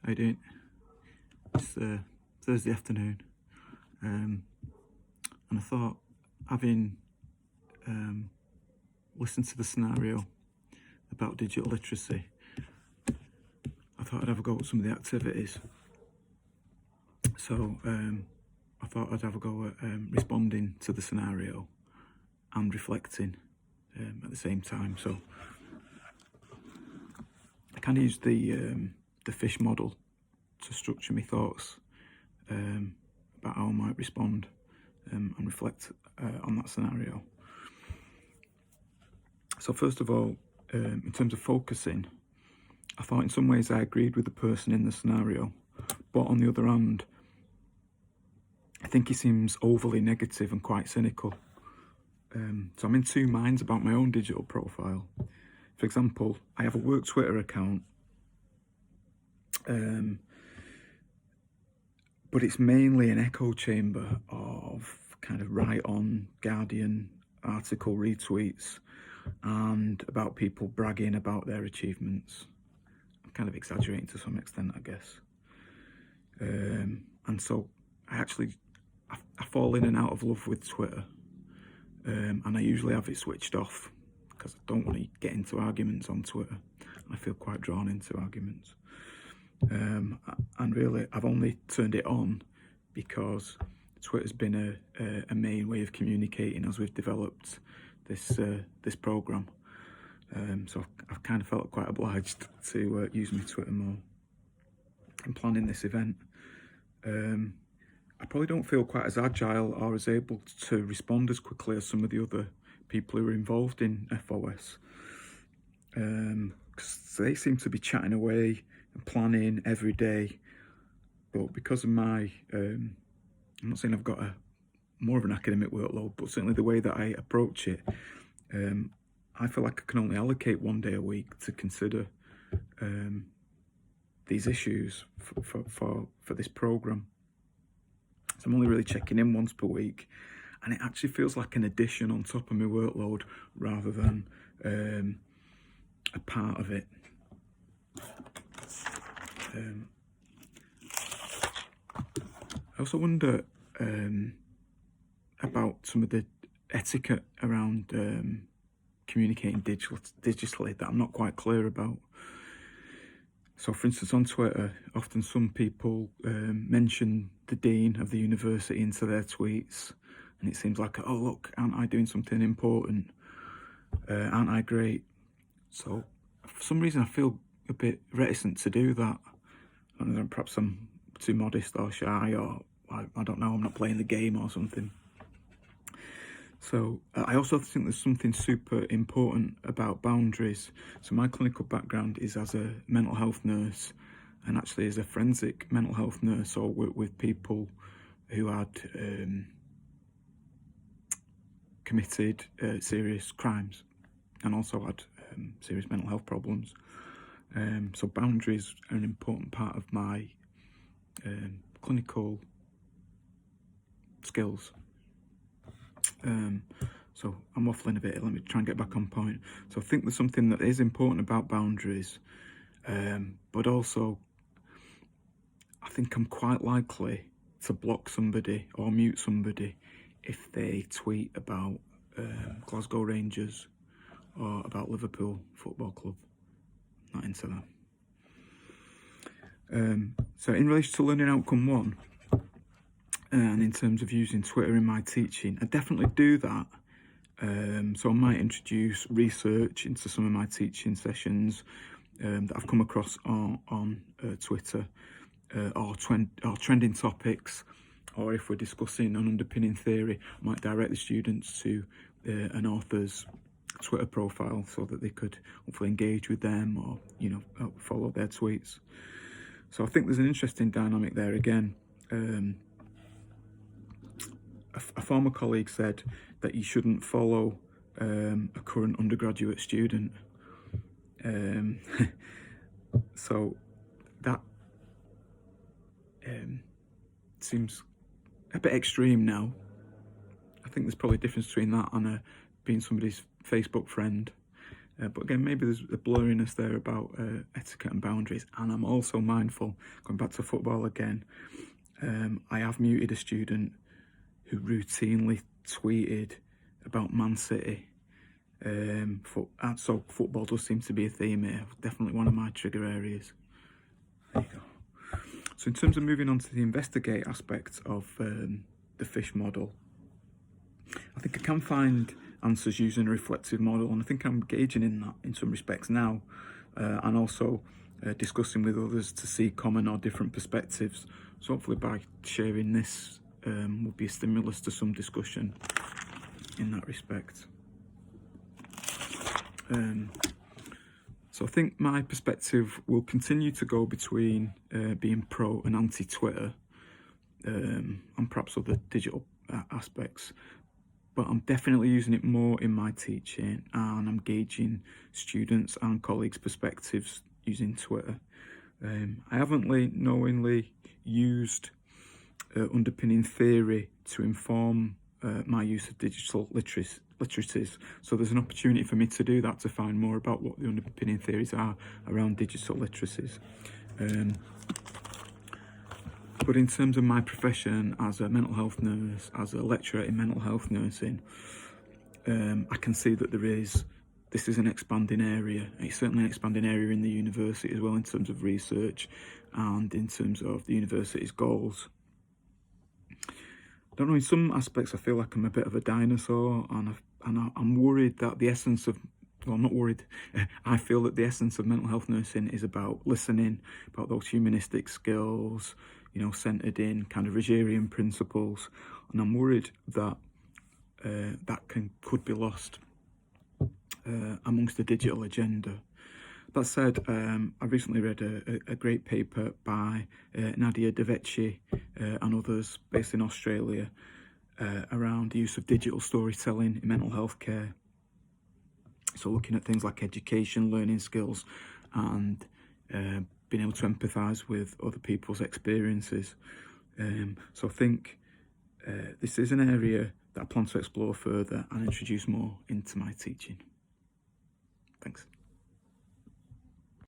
How you doing? It's Thursday afternoon, and I thought, having listened to the scenario about digital literacy, I thought I'd have a go at some of the activities. So I thought I'd have a go at responding to the scenario and reflecting at the same time. So I kind of used the fish model to structure my thoughts about how I might respond and reflect on that scenario. So first of all, in terms of focusing, I thought in some ways I agreed with the person in the scenario, but on the other hand, I think he seems overly negative and quite cynical. So I'm in two minds about my own digital profile. For example, I have a work Twitter account, but it's mainly an echo chamber of kind of right-on Guardian article retweets and about people bragging about their achievements. I'm kind of exaggerating to some extent, I guess. And so I fall in and out of love with Twitter, and I usually have it switched off because I don't want to get into arguments on Twitter. I feel quite drawn into arguments. And really, I've only turned it on because Twitter's been a main way of communicating as we've developed this program. So I've kind of felt quite obliged to use my Twitter more in planning this event. I probably don't feel quite as agile or as able to respond as quickly as some of the other people who are involved in FOS, because they seem to be chatting away and planning every day. But because of my, I'm not saying I've got more of an academic workload, but certainly the way that I approach it, I feel like I can only allocate one day a week to consider these issues for this program. So I'm only really checking in once per week, and it actually feels like an addition on top of my workload rather than a part of it. I also wonder about some of the etiquette around communicating digitally that I'm not quite clear about. So for instance, on Twitter, often some people mention the dean of the university into their tweets, and it seems like, oh look, aren't I doing something important? Aren't I great? So for some reason I feel a bit reticent to do that. I don't know, perhaps I'm too modest or shy, or I don't know, I'm not playing the game or something. So I also think there's something super important about boundaries. So my clinical background is as a mental health nurse, and actually as a forensic mental health nurse, or work with people who had committed serious crimes and also had serious mental health problems. So boundaries are an important part of my clinical skills. So I'm waffling a bit, let me try and get back on point. So I think there's something that is important about boundaries, but also I think I'm quite likely to block somebody or mute somebody if they tweet about Glasgow Rangers or about Liverpool Football Club. Not into that. So in relation to learning outcome 1, and in terms of using Twitter in my teaching, I definitely do that. So I might introduce research into some of my teaching sessions that I've come across on Twitter, or trending topics, or if we're discussing an underpinning theory, I might direct the students to an author's Twitter profile so that they could hopefully engage with them or, follow their tweets. So I think there's an interesting dynamic there again. A former colleague said that you shouldn't follow a current undergraduate student. So that seems a bit extreme now. I think there's probably a difference between that and being somebody's Facebook friend. But again, maybe there's a blurriness there about etiquette and boundaries. And I'm also mindful, going back to football again, I have muted a student who routinely tweeted about Man City. So football does seem to be a theme here. Definitely one of my trigger areas. There you go. So in terms of moving on to the investigate aspect of the fish model, I think I can find answers using a reflective model, and I think I'm engaging in that in some respects now, and also discussing with others to see common or different perspectives. So hopefully by sharing this will be a stimulus to some discussion in that respect. So I think my perspective will continue to go between being pro and anti-Twitter, and perhaps other digital aspects, but I'm definitely using it more in my teaching, and I'm gauging students and colleagues' perspectives using Twitter. I haven't knowingly used underpinning theory to inform my use of digital literacies. So there's an opportunity for me to do that, to find more about what the underpinning theories are around digital literacies. But in terms of my profession as a mental health nurse, as a lecturer in mental health nursing, I can see that this is an expanding area. It's certainly an expanding area in the university as well, in terms of research and in terms of the university's goals. I don't know, in some aspects I feel like I'm a bit of a dinosaur, and I'm worried that the essence of, well, I'm not worried, I feel that the essence of mental health nursing is about listening, about those humanistic skills, centred in kind of Rogerian principles, and I'm worried that that could be lost amongst the digital agenda. That said, I recently read a great paper by Nadia Deveci and others based in Australia around the use of digital storytelling in mental health care. So looking at things like education, learning skills, and being able to empathise with other people's experiences. So I think this is an area that I plan to explore further and introduce more into my teaching. Thanks.